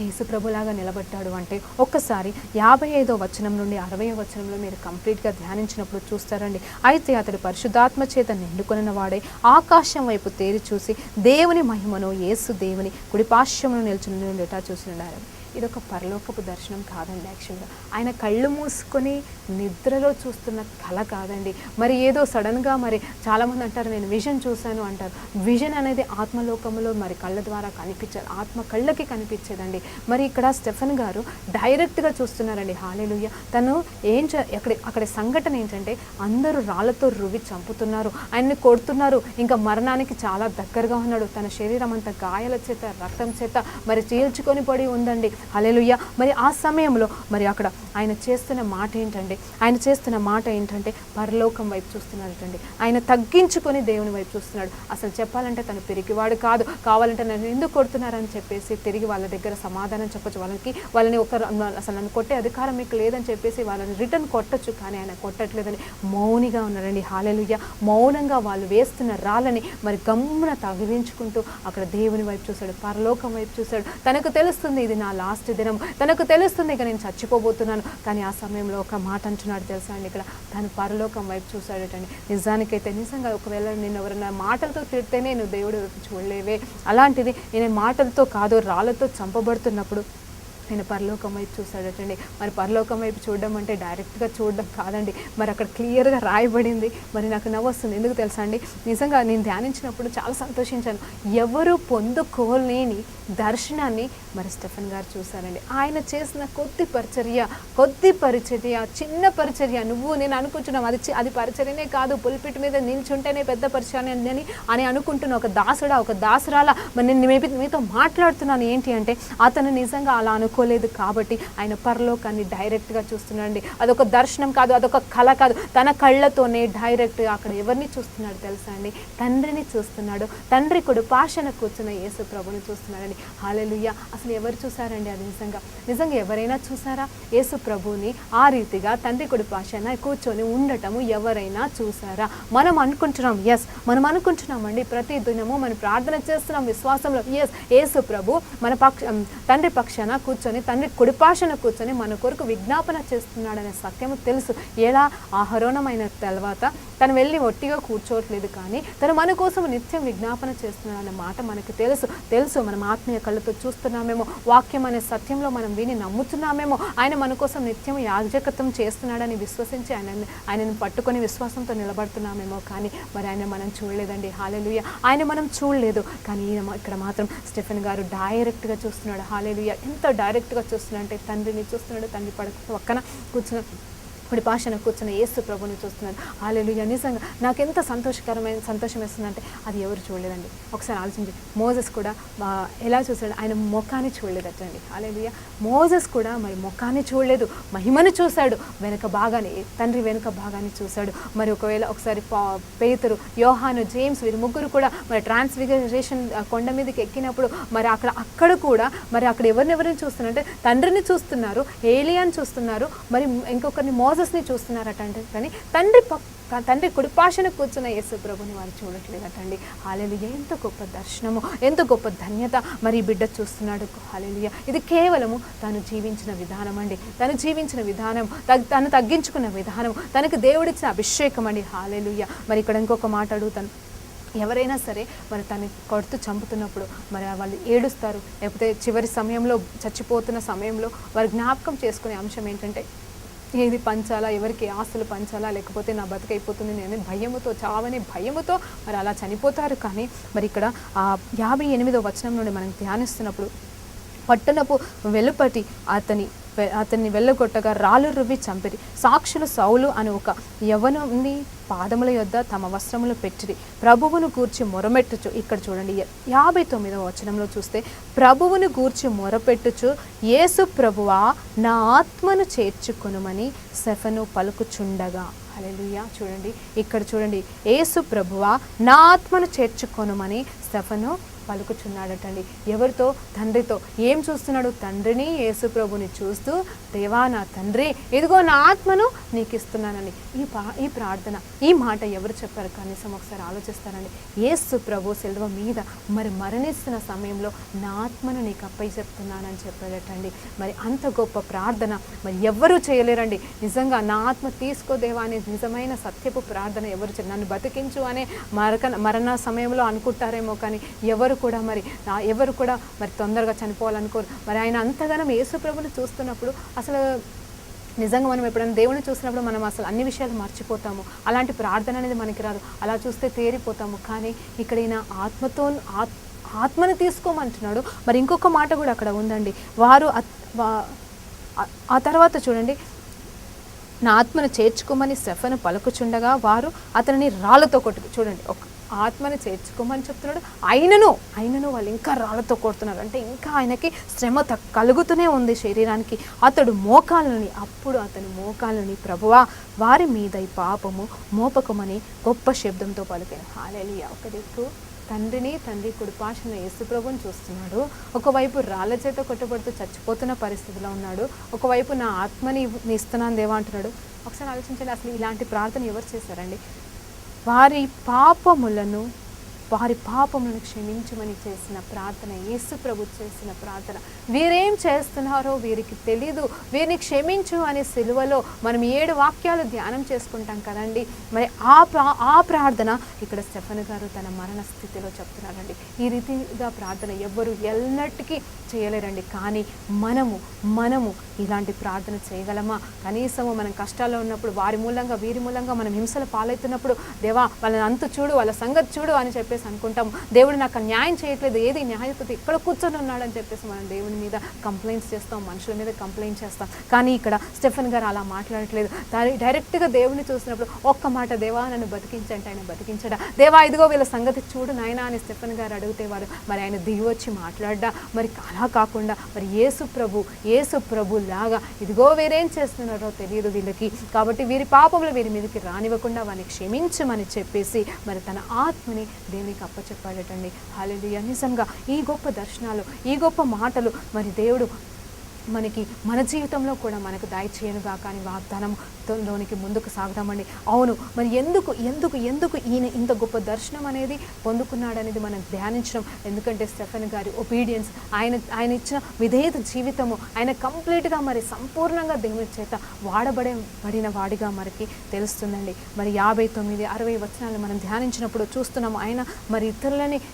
యేసు ప్రభులాగా నిలబడ్డాడు అంటే, ఒక్కసారి 55వ వచనం నుండి 60వ వచనంలో మీరు కంప్లీట్గా ధ్యానించినప్పుడు చూస్తారండి. అయితే అతడు పరిశుద్ధాత్మ చేత నిండుకొనిన వాడై ఆకాశం వైపు తేరి చూసి దేవుని మహిమను, యేసు దేవుని కుడి పార్శ్వమున నిల్చుని ఉండేటా చూసినాడు. ఇదొక పరలోకపు దర్శనం కాదండి. యాక్చువల్గా ఆయన కళ్ళు మూసుకొని నిద్రలో చూస్తున్న కళ కాదండి. మరి ఏదో సడన్గా, మరి చాలామంది అంటారు నేను విజన్ చూశాను అంటారు. విజన్ అనేది ఆత్మలోకంలో మరి కళ్ళ ద్వారా కనిపించారు, ఆత్మ కళ్ళకి కనిపించేదండి. మరి ఇక్కడ స్టెఫెన్ గారు డైరెక్ట్గా చూస్తున్నారండి. హల్లెలూయా. తను అక్కడ సంఘటన ఏంటంటే, అందరూ రాళ్ళతో రువి చంపుతున్నారు, ఆయన్ని కొడుతున్నారు, ఇంకా మరణానికి చాలా దగ్గరగా ఉన్నాడు. తన శరీరం అంతా గాయాల చేత, రక్తం చేత మరి చీల్చుకొని పడి ఉందండి. హల్లెలూయా. మరి ఆ సమయంలో మరి అక్కడ ఆయన చేస్తున్న మాట ఏంటంటే పరలోకం వైపు చూస్తున్నాడటండి. ఆయన తగ్గించుకొని దేవుని వైపు చూస్తున్నాడు. అసలు చెప్పాలంటే తను పిరికివాడు కాదు. కావాలంటే నన్ను ఎందుకు కొడుతున్నారని చెప్పేసి తిరిగి వాళ్ళ దగ్గర సమాధానం చెప్పచ్చు. వాళ్ళని అసలు నన్ను కొట్టే అధికారం మీకు లేదని చెప్పేసి వాళ్ళని రిటర్న్ కొట్టచ్చు. కానీ ఆయన కొట్టట్లేదని మౌనిగా ఉన్నాడండి. హల్లెలూయా. మౌనంగా వాళ్ళు వేస్తున్న రాళ్ళని మరి గమ్మున తగిలించుకుంటూ అక్కడ దేవుని వైపు చూశాడు, పరలోకం వైపు చూశాడు. తనకు తెలుస్తుంది ఇది నా లాస్ట్ దినం, తనకు తెలుస్తుంది ఇక నేను చచ్చిపోబోతున్నాను. కానీ ఆ సమయంలో ఒక మాట అంటున్నాడు తెలుసా అండి, ఇక్కడ తను పరలోకం వైపు చూశాడటండి. నిజంగా ఒకవేళ నేను ఎవరైనా మాటలతో తిడితేనే నువ్వు దేవుడు చూడలేవే, అలాంటిది నేను మాటలతో కాదు రాళ్ళతో చంపబడుతున్నప్పుడు నేను పరలోకం వైపు చూశాడటండి. మరి పరలోకం వైపు చూడడం అంటే డైరెక్ట్గా చూడడం కాదండి. మరి అక్కడ క్లియర్గా రాయబడింది. మరి నాకు నవ్వొస్తుంది. ఎందుకు తెలుసా అండి, నిజంగా నేను ధ్యానించినప్పుడు చాలా సంతోషించాను. ఎవరు పొందుకోలేని దర్శనాన్ని మరి స్టెఫెన్ గారు చూశారండి. ఆయన చేసిన కొద్ది పరిచర్య, చిన్న పరిచర్య, నేను అనుకుంటున్నాం అది పరిచర్యనే కాదు, పుల్పిట్ మీద నిల్చుంటేనే పెద్ద పరిచర్య అని అనుకుంటున్న ఒక దాసురాల మరి నేను మీతో మాట్లాడుతున్నాను ఏంటి అంటే, అతను నిజంగా అలా పడుకోలేదు కాబట్టి ఆయన పరలోకాన్ని డైరెక్ట్గా చూస్తున్నాడండి. అదొక దర్శనం కాదు, అదొక కళ కాదు, తన కళ్ళతోనే డైరెక్ట్గా అక్కడ ఎవరిని చూస్తున్నాడు తెలుసా అండి? తండ్రిని చూస్తున్నాడు. తండ్రి కుడిపార్శ్వన కూర్చున్న యేసు ప్రభుని చూస్తున్నాడండి. హల్లెలూయా. అసలు ఎవరు చూసారండి? అది నిజంగా ఎవరైనా చూసారా? యేసు ప్రభుని ఆ రీతిగా తండ్రి కుడిపార్శ్వన కూర్చొని ఉండటము ఎవరైనా చూసారా? మనం అనుకుంటున్నాం, మనం అనుకుంటున్నామండి. ప్రతి దినము మనం ప్రార్థన చేస్తున్నాం విశ్వాసంలో, యేసు ప్రభు మన తండ్రి పక్షాన కూర్చొని, తండ్రి కుడిపార్శ్వన కూర్చొని మన కొరకు విజ్ఞాపన చేస్తున్నాడనే సత్యము తెలుసు. ఎలా ఆహరోణమైన తర్వాత తను వెళ్ళి ఒట్టిగా కూర్చోవట్లేదు, కానీ తను మన కోసం నిత్యం విజ్ఞాపన చేస్తున్నాడనే మాట మనకి తెలుసు. మనం ఆత్మీయ కళ్ళతో చూస్తున్నామేమో, వాక్యం అనే సత్యంలో మనం విని నమ్ముతున్నామేమో, ఆయన మన కోసం నిత్యం యాజకత్వం చేస్తున్నాడని విశ్వసించి ఆయనను పట్టుకొని విశ్వాసంతో నిలబడుతున్నామేమో, కానీ మరి ఆయన మనం చూడలేదండి. హల్లెలూయా. ఆయన మనం చూడలేదు, కానీ ఇక్కడ మాత్రం స్టెఫెన్ గారు డైరెక్ట్గా చూస్తున్నాడు. హల్లెలూయా. ఎంత డైరెక్ట్గా చూస్తున్నాడు అంటే తండ్రిని చూస్తున్నాడు, తండ్రి పక్కన కూర్చున్న కుడిపార్శ్వన కూర్చున్న యేసు ప్రభుని చూస్తున్నాడు. హల్లెలూయా. నిజంగా నాకెంత సంతోషం వేస్తుందంటే అది ఎవరు చూడలేదండి. ఒకసారి ఆలోచించి, మోజెస్ కూడా ఎలా చూశాడు? ఆయన ముఖాన్ని చూడలేదటండి. హల్లెలూయా. మోజెస్ కూడా మరి ముఖాన్ని చూడలేదు, మహిమను చూశాడు. తండ్రి వెనుక భాగాన్ని చూశాడు. మరి ఒకసారి పేతురు, యోహాను, జేమ్స్ వీరి ముగ్గురు కూడా మరి ట్రాన్స్ఫిగరేషన్ కొండ మీదకి ఎక్కినప్పుడు మరి అక్కడ కూడా మరి అక్కడ ఎవరిని చూస్తున్నారంటే తండ్రిని చూస్తున్నారు, ఏలియాని చూస్తున్నారు, మరి ఇంకొకరిని మోజెస్ని చూస్తున్నారట. అంటే కానీ తండ్రి కుడిపార్శ్వన కూర్చున్న యేసు ప్రభుని వారు చూడట్లేదటండి. హల్లెలూయా. ఎంత గొప్ప దర్శనము, ఎంత గొప్ప ధన్యత మరి బిడ్డ చూస్తున్నాడు. హల్లెలూయా. ఇది కేవలము తను జీవించిన విధానం అండి. తను తగ్గించుకున్న విధానం, తనకు దేవుడిచ్చిన అభిషేకం అండి. హల్లెలూయా. మరి ఇక్కడ ఇంకొక మాట అడుగుతాను. ఎవరైనా సరే మరి తను కొడుతూ చంపుతున్నప్పుడు మరి వాళ్ళు ఏడుస్తారు, లేకపోతే చివరి సమయంలో చచ్చిపోతున్న సమయంలో వారు జ్ఞాపకం చేసుకునే అంశం ఏంటంటే, ఏది పంచాలా, ఎవరికి ఆస్తులు పంచాలా, లేకపోతే నా బతుకైపోతుంది నేను భయముతో, చావని భయముతో మరి అలా చనిపోతారు. కానీ మరి ఇక్కడ 58వ వచనం నుండి మనం ధ్యానిస్తున్నప్పుడు, పట్టణపు వెలుపటి అతన్ని వెళ్ళగొట్టగా రాళ్ళు రువ్వి చంపిరి. సాక్షులు సౌలు అని ఒక యవ్వనుని పాదముల యొద్ద తమ వస్త్రములు పెట్టిరి. ప్రభువును గూర్చి మొరపెట్టుచు, ఇక్కడ చూడండి 59వ వచనంలో చూస్తే, ప్రభువును గూర్చి మొరపెట్టుచు, యేసు ప్రభువా నా ఆత్మను చేర్చుకొనుమని స్టెఫెను పలుకుచుండగా. హల్లెలూయా. చూడండి ఇక్కడ చూడండి, యేసు ప్రభువా నా ఆత్మను చేర్చుకొనుమని స్టెఫెను పలుకుచున్నాడటండి. ఎవరితో? తండ్రితో. ఏం చూస్తున్నాడు? తండ్రిని, యేసు ప్రభుని చూస్తూ, దేవా నా తండ్రి, ఇదిగో నా ఆత్మను నీకు ఇస్తున్నానని. ఈ ప్రార్థన, ఈ మాట ఎవరు చెప్పారు? కనీసం ఒకసారి ఆలోచిస్తారండి. యేసు ప్రభు శిలువ మీద మరి మరణిస్తున్న సమయంలో నా ఆత్మను నీకు అప్పచెప్తున్నానని చెప్పాడటండి. మరి అంత గొప్ప ప్రార్థన మరి ఎవరు చేయలేరండి. నిజంగా నా ఆత్మ తీసుకో దేవా అనే నిజమైన సత్యపు ప్రార్థన ఎవరు నన్ను బతికించు అనే మరణ సమయంలో అనుకుంటారేమో, కానీ ఎవరు కూడా మరి తొందరగా చనిపోవాలనుకోరు. మరి ఆయన అంతగానం యేసు ప్రభుని చూస్తున్నప్పుడు అసలు నిజంగా మనం ఎప్పుడైనా దేవుని చూసినప్పుడు మనం అసలు అన్ని విషయాలు మర్చిపోతాము. అలాంటి ప్రార్థన అనేది మనకి రాదు. అలా చూస్తే తేరిపోతాము. కానీ ఇక్కడ ఈయన ఆత్మను తీసుకోమంటున్నాడు. మరి ఇంకొక మాట కూడా అక్కడ ఉందండి. వారు ఆ తర్వాత చూడండి, నా ఆత్మను చేర్చుకోమని స్టెఫెను పలుకుచుండగా వారు అతనిని రాళ్ళతో కొట్టు. చూడండి, ఆత్మని చేర్చుకోమని చెప్తున్నాడు, ఆయనను వాళ్ళు ఇంకా రాళ్ళతో కొడుతున్నారు. అంటే ఇంకా ఆయనకి శ్రమ కలుగుతూనే ఉంది శరీరానికి. అతని మోకాళ్ళని ప్రభువా వారి మీద ఈ పాపము మోపకమని గొప్ప శబ్దంతో పలికాను. హల్లెలూయా. ఒక దిక్కు తండ్రి కుడిపార్శ్వన యేసు ప్రభుని చూస్తున్నాడు, ఒకవైపు రాళ్ళ చేత కొట్టబడుతూ చచ్చిపోతున్న పరిస్థితిలో ఉన్నాడు, ఒకవైపు నా ఆత్మని ఇస్తున్నాను దేవా అంటున్నాడు. ఒకసారి ఆలోచించండి, అసలు ఇలాంటి ప్రార్థన ఎవరు చేశారండి? వారి పాపములను క్షమించమని చేసిన ప్రార్థన, యేసు ప్రభు చేసిన ప్రార్థన. వీరేం చేస్తున్నారో వీరికి తెలీదు, వీరిని క్షమించు అనే సిలువలో మనం 7 వాక్యాలు ధ్యానం చేసుకుంటాం కదండి. మరి ఆ ప్రార్థన ఇక్కడ స్టెఫెను గారు తన మరణ స్థితిలో చెప్తున్నారండి. ఈ రీతిగా ప్రార్థన ఎవ్వరు ఎన్నటికీ చేయలేరండి. కానీ మనము ఇలాంటి ప్రార్థన చేయగలమా? కనీసము మనం కష్టాల్లో ఉన్నప్పుడు, వీరి మూలంగా మనం హింసలు పాలవుతున్నప్పుడు, దేవా వాళ్ళని అంతు చూడు, వాళ్ళ సంగతి చూడు అని చెప్పేసి చెప్పేసి అనుకుంటాము. దేవుడు నాకు న్యాయం చేయట్లేదు, ఏది న్యాయపతి ఇక్కడ కూర్చొని ఉన్నాడని చెప్పేసి మనం దేవుని మీద కంప్లైంట్స్ చేస్తాం, మనుషుల మీద కంప్లైంట్ చేస్తాం. కానీ ఇక్కడ స్టెఫెన్ గారు అలా మాట్లాడట్లేదు. డైరెక్ట్గా దేవుని చూసినప్పుడు ఒక్క మాట, దేవా నన్ను బతికించంటే ఆయన బతికించడా, దేవా ఇదిగో వీళ్ళ సంగతి చూడు నాయనా అని స్టెఫెన్ గారు అడుగుతేవారు. మరి ఆయన దిగి వచ్చి మాట్లాడ్డా. మరి అలా కాకుండా మరి యేసు ప్రభు లాగా ఇదిగో వీరేం చేస్తున్నారో తెలియదు వీళ్ళకి, కాబట్టి వీరి పాపములు వీరి మీదకి రానివ్వకుండా వారిని క్షమించమని చెప్పేసి మరి తన ఆత్మని దేవునికి అప్పచెప్పాడటండి. హల్లెలూయా. నిజంగా ఈ గొప్ప దర్శనాలు, ఈ గొప్ప మాటలు మరి దేవుడు మనకి మన జీవితంలో కూడా మనకు దయచేయనుగా. కానీ వాగ్దానంలోనికి ముందుకు సాగుదామండి. అవును, మరి ఎందుకు ఈయన ఇంత గొప్ప దర్శనం అనేది పొందుకున్నాడనేది మనం ధ్యానించడం. ఎందుకంటే స్టెఫెన్ గారి ఒబీడియన్స్, ఆయన ఇచ్చిన విధేయత జీవితము, ఆయన కంప్లీట్గా మరి సంపూర్ణంగా దేవుని చేత వాడబడిన వాడిగా మనకి తెలుస్తుందండి. మరి 59-60 వచనాలు మనం ధ్యానించినప్పుడు చూస్తున్నాము ఆయన మరి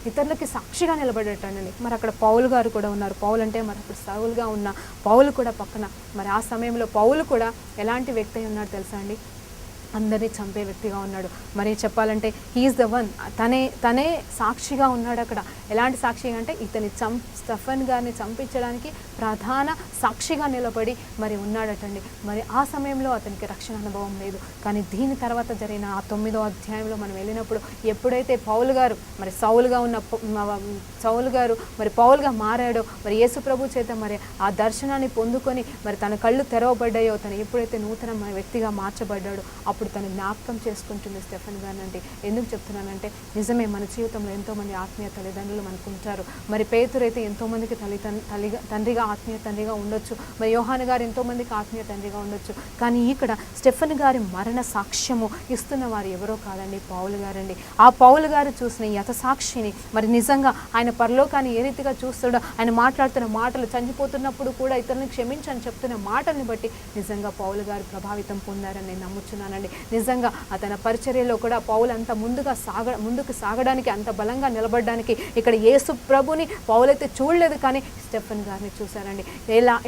ఇతరులకి సాక్షిగా నిలబడేటండి. మరి అక్కడ పౌలు గారు కూడా ఉన్నారు. పౌలు అంటే మరి అప్పుడు సౌలుగా ఉన్న పౌలు కూడా పక్కన. మరి ఆ సమయంలో పౌలు కూడా ఎలాంటి వ్యక్తి అయి ఉన్నాడు తెలుసా అండి? అందరినీ చంపే వ్యక్తిగా ఉన్నాడు. మరి చెప్పాలంటే హీఈస్ ద వన్, తనే సాక్షిగా ఉన్నాడు అక్కడ. ఎలాంటి సాక్షిగా అంటే స్టెఫెన్ గారిని చంపించడానికి ప్రధాన సాక్షిగా నిలబడి మరి ఉన్నాడటండి. మరి ఆ సమయంలో అతనికి రక్షణ అనుభవం లేదు. కానీ దీని తర్వాత జరిగిన ఆ 9వ అధ్యాయంలో మనం వెళ్ళినప్పుడు ఎప్పుడైతే పౌలు గారు మరి సౌలు గారు మరి పౌలుగా మారాడో, మరి యేసు ప్రభు చేత మరి ఆ దర్శనాన్ని పొందుకొని మరి తన కళ్ళు తెరవబడ్డాయో, తను ఎప్పుడైతే నూతన వ్యక్తిగా మార్చబడ్డాడో అప్పుడు తను జ్ఞాపకం చేసుకుంటుంది స్టెఫెన్ గారినంటే. ఎందుకు చెప్తున్నానంటే నిజమే, మన జీవితంలో ఎంతోమంది ఆత్మీయ తల్లిదండ్రులు మనకు ఉంటారు. మరి పేతురు అయితే ఎంతోమందికి తండ్రిగా ఆత్మీయ తండ్రిగా ఉండొచ్చు. మరి యోహాను గారు ఎంతోమందికి ఆత్మీయ తండ్రిగా ఉండొచ్చు. కానీ ఇక్కడ స్టెఫెన్ గారి మరణ సాక్ష్యము ఇస్తున్న వారు ఎవరో కాదండి, పౌలు గారండి. ఆ పౌలు గారు చూసిన ఈ సాక్షిని మరి నిజంగా ఆయన పరలోకాన్ని ఏ రీతిగా చూస్తాడో, ఆయన మాట్లాడుతున్న మాటలు, చనిపోతున్నప్పుడు కూడా ఇతరులను క్షమించని చెప్తున్న మాటల్ని బట్టి నిజంగా పౌలు గారు ప్రభావితం పొందారని నేను నమ్ముచున్నానండి. నిజంగా అతని పరిచర్యలో కూడా పౌలు అంత ముందుకు సాగడానికి, అంత బలంగా నిలబడడానికి ఇక్కడ యేసు ప్రభుని పౌలైతే చూడలేదు, కానీ స్టెఫెన్ గారిని చూశారండి.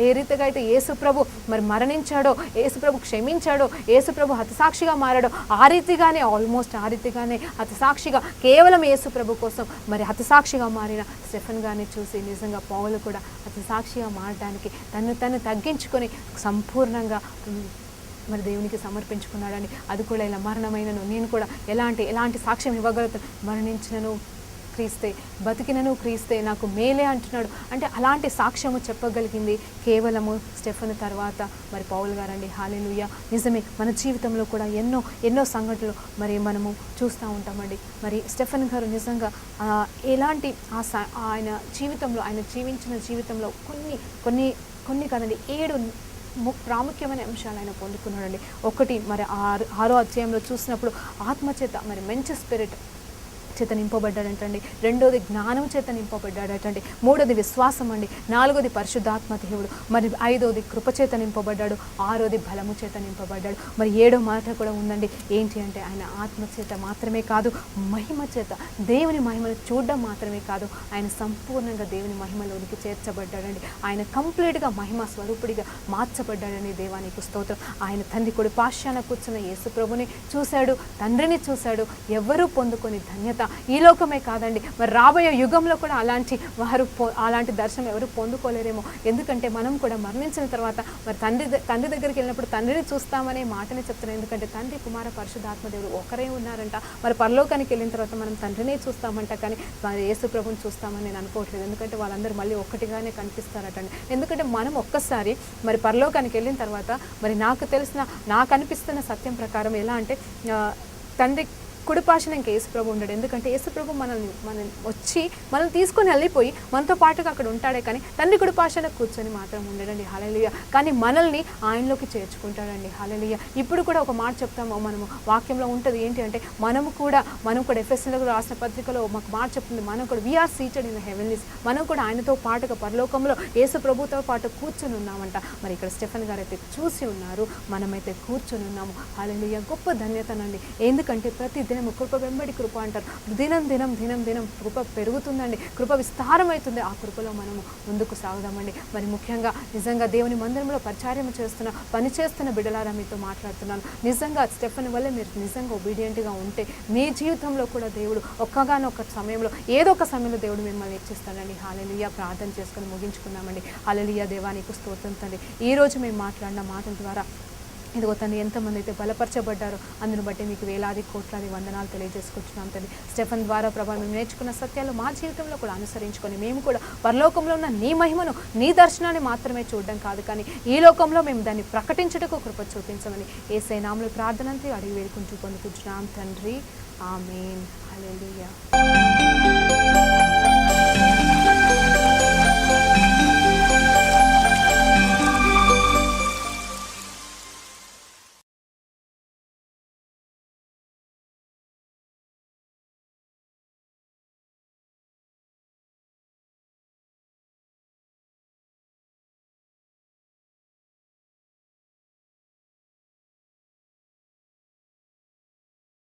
ఏ రీతిగా అయితే యేసు ప్రభు మరి మరణించాడో, యేసు ప్రభు క్షమించాడో, యేసు ప్రభు హతసాక్షిగా మారాడో, ఆ రీతిగానే హతసాక్షిగా కేవలం యేసు ప్రభు కోసం మరి హతసాక్షిగా మారిన స్టెఫెన్ గారిని చూసి నిజంగా పౌలు కూడా హతసాక్షిగా మారడానికి తను తగ్గించుకొని సంపూర్ణంగా మరి దేవునికి సమర్పించుకున్నాడని. అది కూడా ఇలా మరణమైనను నేను కూడా ఎలాంటి సాక్ష్యం ఇవ్వగలుగుతాను, మరణించినను క్రీస్తే, బతికినను క్రీస్తే, నాకు మేలే అంటున్నాడు. అంటే అలాంటి సాక్ష్యము చెప్పగలిగింది కేవలము స్టెఫెన్ తర్వాత మరి పౌలు గారండి. హల్లెలూయా. నిజమే, మన జీవితంలో కూడా ఎన్నో సంఘటనలు మరి మనము చూస్తూ ఉంటామండి. మరి స్టెఫెన్ గారు నిజంగా ఎలాంటి ఆయన జీవితంలో, ఆయన జీవించిన జీవితంలో కొన్ని కదండి 7 ప్రాముఖ్యమైన అంశాలు ఆయన పొందుకున్నాడండి. ఒకటి మరి 6వ అధ్యాయంలో చూసినప్పుడు ఆత్మచేత మరి మంచి స్పిరిట్ చేత నింపబడ్డాడంటండి. 2వది జ్ఞానం చేత నింపబడ్డాడటండి. 3వది విశ్వాసం అండి. 4వది పరిశుద్ధాత్మ దేవుడు. మరి 5వది కృపచేత నింపబడ్డాడు. 6వది బలము చేత నింపబడ్డాడు. మరి 7వ మాట కూడా ఉందండి. ఏంటి అంటే ఆయన ఆత్మచేత మాత్రమే కాదు, మహిమ చేత, దేవుని మహిమను చూడడం మాత్రమే కాదు, ఆయన సంపూర్ణంగా దేవుని మహిమలోనికి చేర్చబడ్డాడండి. ఆయన కంప్లీట్గా మహిమ స్వరూపుడిగా మార్చబడ్డాడని దేవానికి స్తోత్రం. ఆయన తండ్రి కుడి పార్శ్వాన కూర్చున్న యేసు ప్రభుని చూశాడు, తండ్రిని చూశాడు. ఎవరూ పొందుకొని ధన్యత ఈ లోకమే కాదండి, మరి రాబోయే యుగంలో కూడా అలాంటి దర్శనం ఎవరు పొందుకోలేరేమో. ఎందుకంటే మనం కూడా మరణించిన తర్వాత మరి తండ్రి దగ్గరికి వెళ్ళినప్పుడు తండ్రిని చూస్తామనే మాటనే చెప్తున్నాం. ఎందుకంటే తండ్రి, కుమార, పరిశుద్ధాత్మ దేవుడు ఒకరే ఉన్నారంట. మరి పరలోకానికి వెళ్ళిన తర్వాత మనం తండ్రినే చూస్తామంట, కానీ మరి యేసు ప్రభుని చూస్తామని నేను అనుకోవట్లేదు. ఎందుకంటే వాళ్ళందరూ మళ్ళీ ఒక్కటిగానే కనిపిస్తారటండి. ఎందుకంటే మనం ఒక్కసారి మరి పరలోకానికి వెళ్ళిన తర్వాత మరి నాకు అనిపిస్తున్న సత్యం ప్రకారం ఎలా అంటే తండ్రి కుడిపార్శ్వన ఇంకా యేసుప్రభు ఉండడు. ఎందుకంటే యేసుప్రభు మనం వచ్చి మనల్ని తీసుకొని వెళ్ళిపోయి మనతో పాటుగా అక్కడ ఉంటాడే, కానీ తండ్రి కుడిపార్శ్వన కూర్చొని మాత్రం ఉండడండి. హల్లెలూయా. కానీ మనల్ని ఆయనలోకి చేర్చుకుంటాడండి. హల్లెలూయా. ఇప్పుడు కూడా ఒక మాట చెప్తాము, మనము వాక్యంలో ఉంటుంది. ఏంటి అంటే మనం కూడా ఎఫెసీయులకు రాసిన పత్రికలో మాకు మాట చెప్తుంది, మనం కూడా we are seated in the heavenlies, మనం కూడా ఆయనతో పాటుగా పరలోకంలో యేసు ప్రభుతో పాటు కూర్చొని ఉన్నామంట. మరి ఇక్కడ స్టెఫెన్ గారు అయితే చూసి ఉన్నారు, మనమైతే కూర్చొని ఉన్నాము. హల్లెలూయా. గొప్ప ధన్యతనండి. ఎందుకంటే ప్రతి ప్రతిదినం కృప వెంబడి కృప అంటారు. దినం దినం దినం దినం కృప పెరుగుతుందండి, కృప విస్తారమవుతుంది. ఆ కృపలో మనము ముందుకు సాగుదామండి. మరి ముఖ్యంగా నిజంగా దేవుని మందిరంలో పరిచర్య పనిచేస్తున్న బిడ్డలారా మీతో మాట్లాడుతున్నాను. నిజంగా స్టెఫెన్ వల్ల మీరు నిజంగా ఒబీడియంట్గా ఉంటే మీ జీవితంలో కూడా దేవుడు ఒక్కగానొక్క సమయంలో ఏదో ఒక సమయంలో దేవుడు మిమ్మల్ని హెచ్చిస్తాడండి. హల్లెలూయా. ప్రార్థన చేసుకొని ముగించుకున్నామండి. హల్లెలూయా. దేవానికి స్తోత్రం తండ్రి. ఈరోజు మేము మాట్లాడిన మాటల ద్వారా ఇదిగో తండ్రి ఎంతమంది అయితే బలపరచబడ్డారో అందును బట్టి మీకు వేలాది కోట్లాది వందనాలు తెలియజేసుకుంటున్నాం తండ్రి. స్టెఫెన్ ద్వారా ప్రభావం మేము నేర్చుకున్న సత్యాలు మా జీవితంలో కూడా అనుసరించుకొని మేము కూడా పరలోకంలో ఉన్న నీ మహిమను నీ దర్శనాన్ని మాత్రమే చూడడం కాదు, కానీ ఈ లోకంలో మేము దాన్ని ప్రకటించుటకు కృప చూపించమని యేసయ్య నామములో ప్రార్థనంతో అడిగి వేడుకుంటూ పొందుకుంటున్నాం తండ్రి. ఆమేన్. హల్లెలూయా.